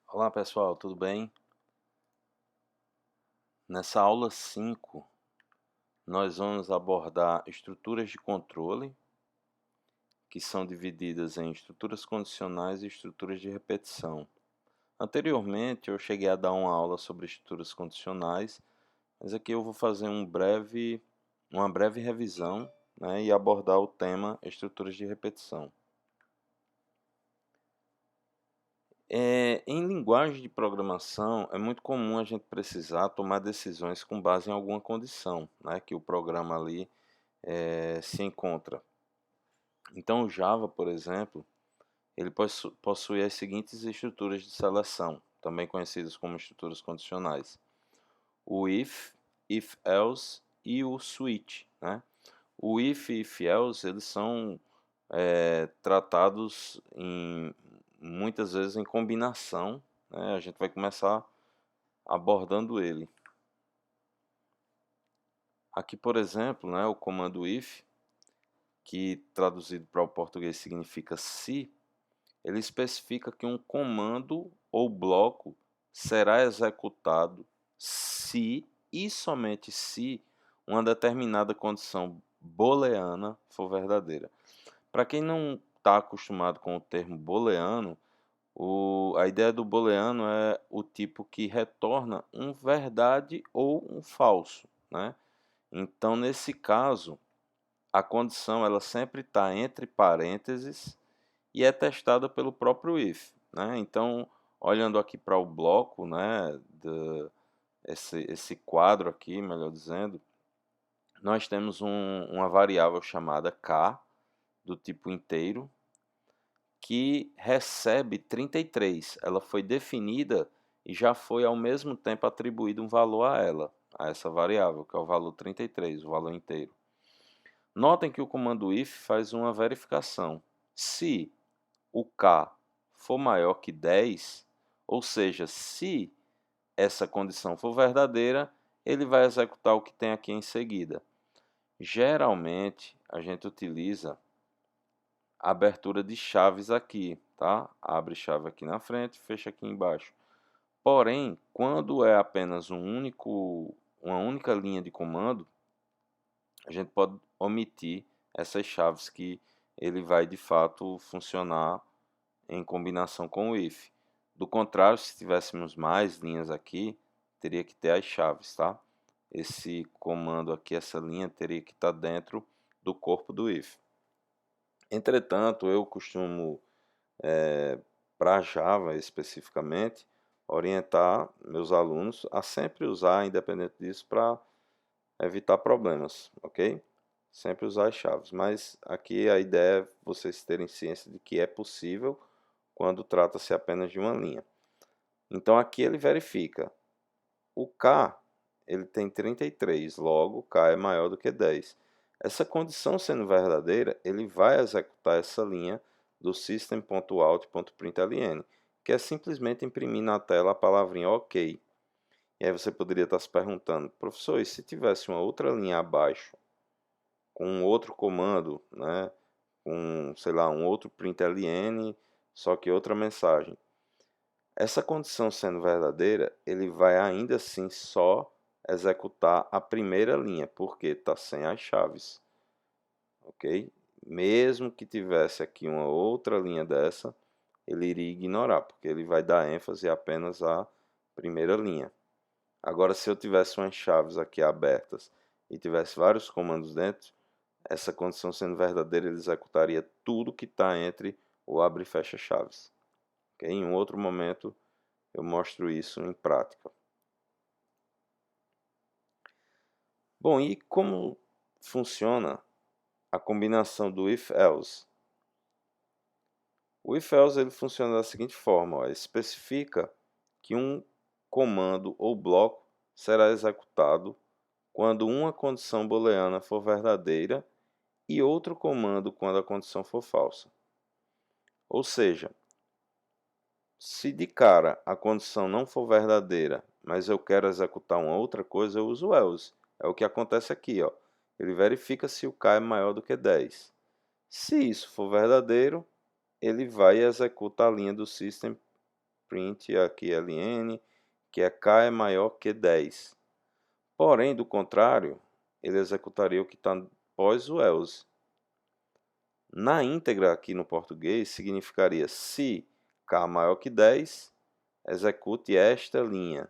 Olá pessoal, tudo bem? Nessa aula 5, nós vamos abordar estruturas de controle, que são divididas em estruturas condicionais e estruturas de repetição. Anteriormente, eu cheguei a dar uma aula sobre estruturas condicionais, mas aqui eu vou fazer uma breve revisão, né, e abordar o tema estruturas de repetição. Em linguagem de programação, é muito comum a gente precisar tomar decisões com base em alguma condição, né, que o programa ali se encontra. Então, o Java, por exemplo, ele possui as seguintes estruturas de seleção, também conhecidas como estruturas condicionais: o if, if-else e o switch, né? O if e if-else eles são tratados muitas vezes em combinação, né? A gente vai começar abordando ele. Aqui, por exemplo, né, o comando if, que traduzido para o português significa se, ele especifica que um comando ou bloco será executado se e somente se uma determinada condição booleana for verdadeira. Para quem não está acostumado com o termo booleano, a ideia do booleano é o tipo que retorna um verdade ou um falso, né? Então, nesse caso, a condição ela sempre está entre parênteses e é testada pelo próprio if, né? Então, olhando aqui para o bloco, né, esse quadro aqui, melhor dizendo, nós temos uma variável chamada k, do tipo inteiro, que recebe 33. Ela foi definida e já foi ao mesmo tempo atribuído um valor a ela, a essa variável, que é o valor 33, o valor inteiro. Notem que o comando if faz uma verificação. Se o k for maior que 10, ou seja, se essa condição for verdadeira, ele vai executar o que tem aqui em seguida. Geralmente, a gente utiliza a abertura de chaves aqui, tá? Abre chave aqui na frente, fecha aqui embaixo. Porém, quando é apenas uma única linha de comando, a gente pode omitir essas chaves que ele vai de fato funcionar em combinação com o if. Do contrário, se tivéssemos mais linhas aqui, teria que ter as chaves, tá? Esse comando aqui, essa linha, teria que estar dentro do corpo do if. Entretanto, eu costumo, para Java especificamente, orientar meus alunos a sempre usar, independente disso, para evitar problemas, ok? Sempre usar as chaves, mas aqui a ideia é vocês terem ciência de que é possível quando trata-se apenas de uma linha. Então aqui ele verifica. O K ele tem 33, logo K é maior do que 10. Essa condição sendo verdadeira, ele vai executar essa linha do system.out.println, que é simplesmente imprimir na tela a palavrinha OK. E aí você poderia estar se perguntando, professor, e se tivesse uma outra linha abaixo, com um outro comando, né, com, sei lá, um outro println, só que outra mensagem. Essa condição sendo verdadeira, ele vai ainda assim só executar a primeira linha, porque está sem as chaves, ok? Mesmo que tivesse aqui uma outra linha dessa, ele iria ignorar, porque ele vai dar ênfase apenas à primeira linha. Agora, se eu tivesse umas chaves aqui abertas e tivesse vários comandos dentro, essa condição sendo verdadeira, ele executaria tudo que está entre o abre e fecha chaves. Okay? Em um outro momento, eu mostro isso em prática. Bom, e como funciona a combinação do if-else? O if-else ele funciona da seguinte forma, ó, especifica que um comando ou bloco será executado quando uma condição booleana for verdadeira e outro comando quando a condição for falsa. Ou seja, se de cara a condição não for verdadeira, mas eu quero executar uma outra coisa, eu uso else. É o que acontece aqui, ó. Ele verifica se o k é maior do que 10. Se isso for verdadeiro, ele vai e executa a linha do system print aqui ln, que é k é maior que 10. Porém, do contrário, ele executaria o que está após o else. Na íntegra aqui no português, significaria se k maior que 10, execute esta linha.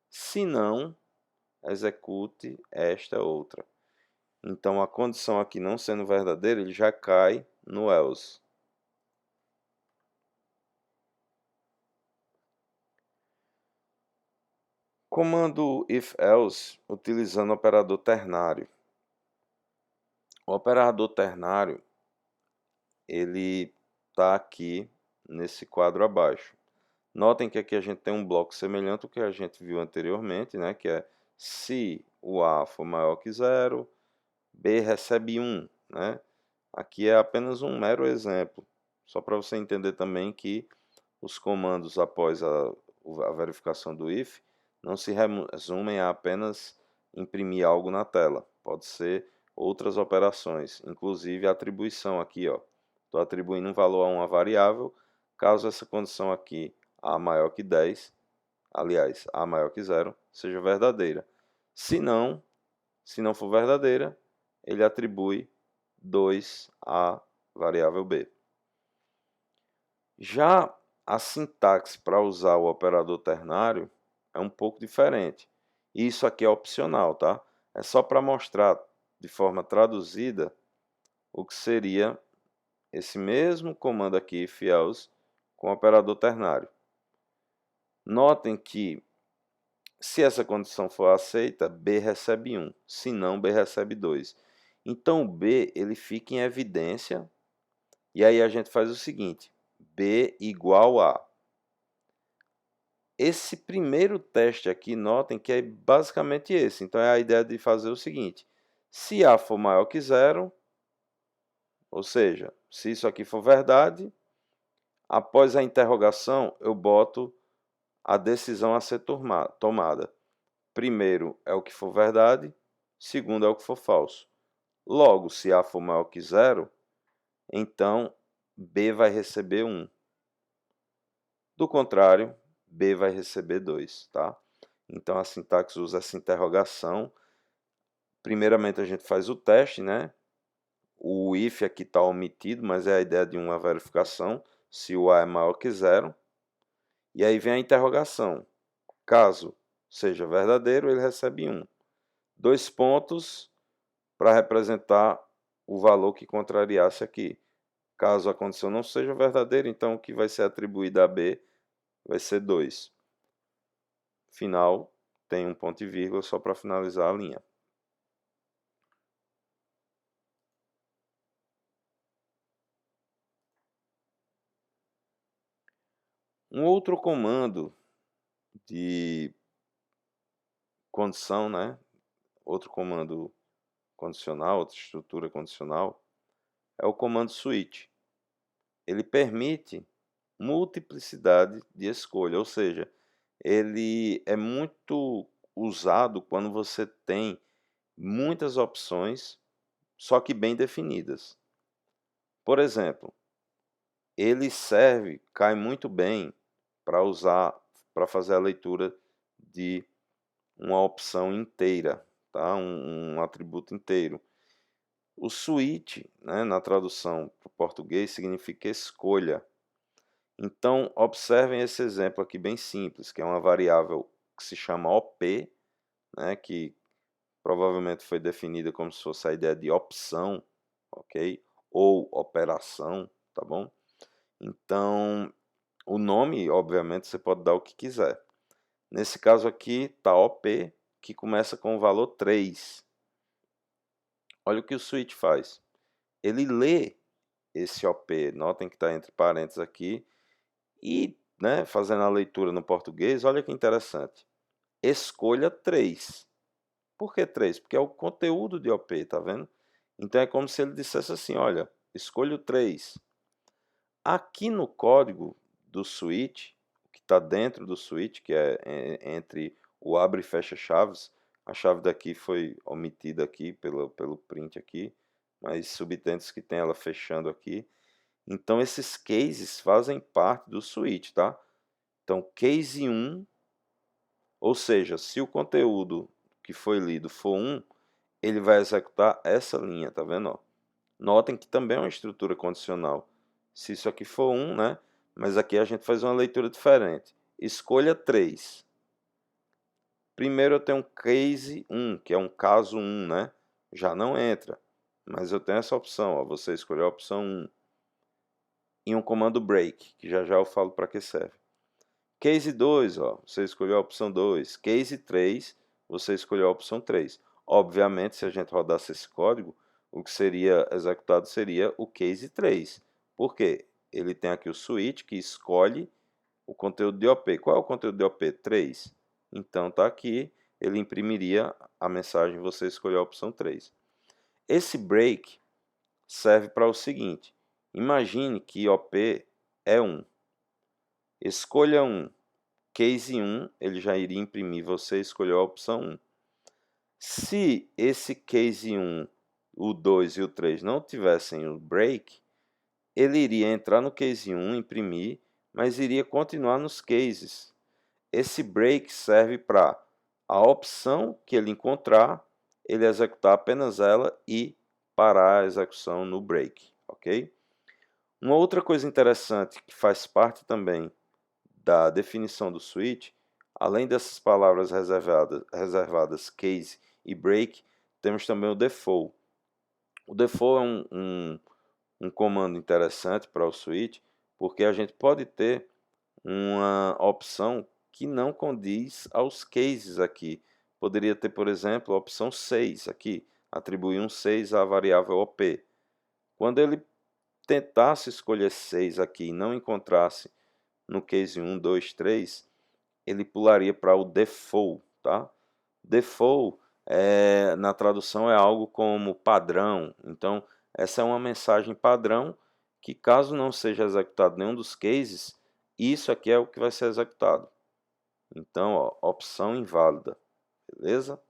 Se não, execute esta outra. Então, a condição aqui não sendo verdadeira, ele já cai no else. Comando if-else utilizando o operador ternário. O operador ternário, ele está aqui nesse quadro abaixo. Notem que aqui a gente tem um bloco semelhante ao que a gente viu anteriormente, né? Que é se o A for maior que 0, B recebe 1. Né? Aqui é apenas um mero exemplo, só para você entender também que os comandos após a verificação do if não se resumem a apenas imprimir algo na tela. Pode ser outras operações, inclusive a atribuição aqui. Estou atribuindo um valor a uma variável, caso essa condição aqui, A maior que 10, aliás, A maior que 0, seja verdadeira. Se não for verdadeira, ele atribui 2 à variável B. Já a sintaxe para usar o operador ternário é um pouco diferente. Isso aqui é opcional, tá? É só para mostrar de forma traduzida o que seria esse mesmo comando aqui, if-else, com o operador ternário. Notem que se essa condição for aceita, B recebe 1, se não, B recebe 2. Então, o B ele fica em evidência, e aí a gente faz o seguinte, B igual a. Esse primeiro teste aqui, notem que é basicamente esse. Então, é a ideia de fazer o seguinte, se A for maior que 0, ou seja, se isso aqui for verdade, após a interrogação, eu boto a decisão a ser tomada. Primeiro é o que for verdade, segundo é o que for falso. Logo, se A for maior que 0, então B vai receber 1. Do contrário, B vai receber 2, tá? Então a sintaxe usa essa interrogação. Primeiramente a gente faz o teste, né? O if aqui está omitido, mas é a ideia de uma verificação, se o A é maior que 0. E aí vem a interrogação. Caso seja verdadeiro, ele recebe 1. 2 pontos para representar o valor que contrariasse aqui. Caso a condição não seja verdadeira, então o que vai ser atribuído a B vai ser 2. Final, tem um ponto e vírgula só para finalizar a linha. Um outro comando de condição, né? Outro comando condicional, outra estrutura condicional, é o comando switch. Ele permite multiplicidade de escolha, ou seja, ele é muito usado quando você tem muitas opções, só que bem definidas. Por exemplo, ele cai muito bem para usar, para fazer a leitura de uma opção inteira, tá? Um atributo inteiro. O switch, né, na tradução para o português, significa escolha. Então, observem esse exemplo aqui bem simples, que é uma variável que se chama OP, né, que provavelmente foi definida como se fosse a ideia de opção, ok? Ou operação, tá bom? Então, o nome, obviamente, você pode dar o que quiser. Nesse caso aqui, está OP, que começa com o valor 3. Olha o que o switch faz. Ele lê esse OP, notem que está entre parênteses aqui, e, né, fazendo a leitura no português, olha que interessante. Escolha 3. Por que 3? Porque é o conteúdo de OP, tá vendo? Então é como se ele dissesse assim, olha, escolha o 3. Aqui no código do switch, que está dentro do switch, que é entre o abre e fecha chaves, a chave daqui foi omitida aqui pelo print aqui, mas subtende-se que tem ela fechando aqui. Então esses cases fazem parte do switch, tá? Então, case 1, ou seja, se o conteúdo que foi lido for 1, ele vai executar essa linha, tá vendo? Ó? Notem que também é uma estrutura condicional. Se isso aqui for 1, né? Mas aqui a gente faz uma leitura diferente. Escolha 3. Primeiro eu tenho um case 1, que é um caso 1, né? Já não entra. Mas eu tenho essa opção, ó, você escolheu a opção 1. E um comando break, que já eu falo para que serve. Case 2, ó, você escolheu a opção 2. Case 3, você escolheu a opção 3. Obviamente, se a gente rodasse esse código, o que seria executado seria o case 3. Por quê? Ele tem aqui o switch que escolhe o conteúdo de OP. Qual é o conteúdo de OP? 3. Então, está aqui, ele imprimiria a mensagem, você escolheu a opção 3. Esse break serve para o seguinte, imagine que OP é 1. Escolha 1. Case 1, ele já iria imprimir, você escolheu a opção 1. Se esse case 1, o 2 e o 3 não tivessem o break, ele iria entrar no case 1, imprimir, mas iria continuar nos cases. Esse break serve para a opção que ele encontrar, ele executar apenas ela e parar a execução no break, ok? Uma outra coisa interessante que faz parte também da definição do switch, além dessas palavras reservadas case e break, temos também o default. O default é um comando interessante para o switch, porque a gente pode ter uma opção que não condiz aos cases aqui. Poderia ter, por exemplo, a opção 6 aqui, atribuir um 6 à variável OP. Quando ele tentasse escolher 6 aqui e não encontrasse no case 1, 2, 3, ele pularia para o default, tá? Default, na tradução, é algo como padrão. Então, essa é uma mensagem padrão que, caso não seja executado nenhum dos cases, isso aqui é o que vai ser executado. Então, ó, opção inválida, beleza?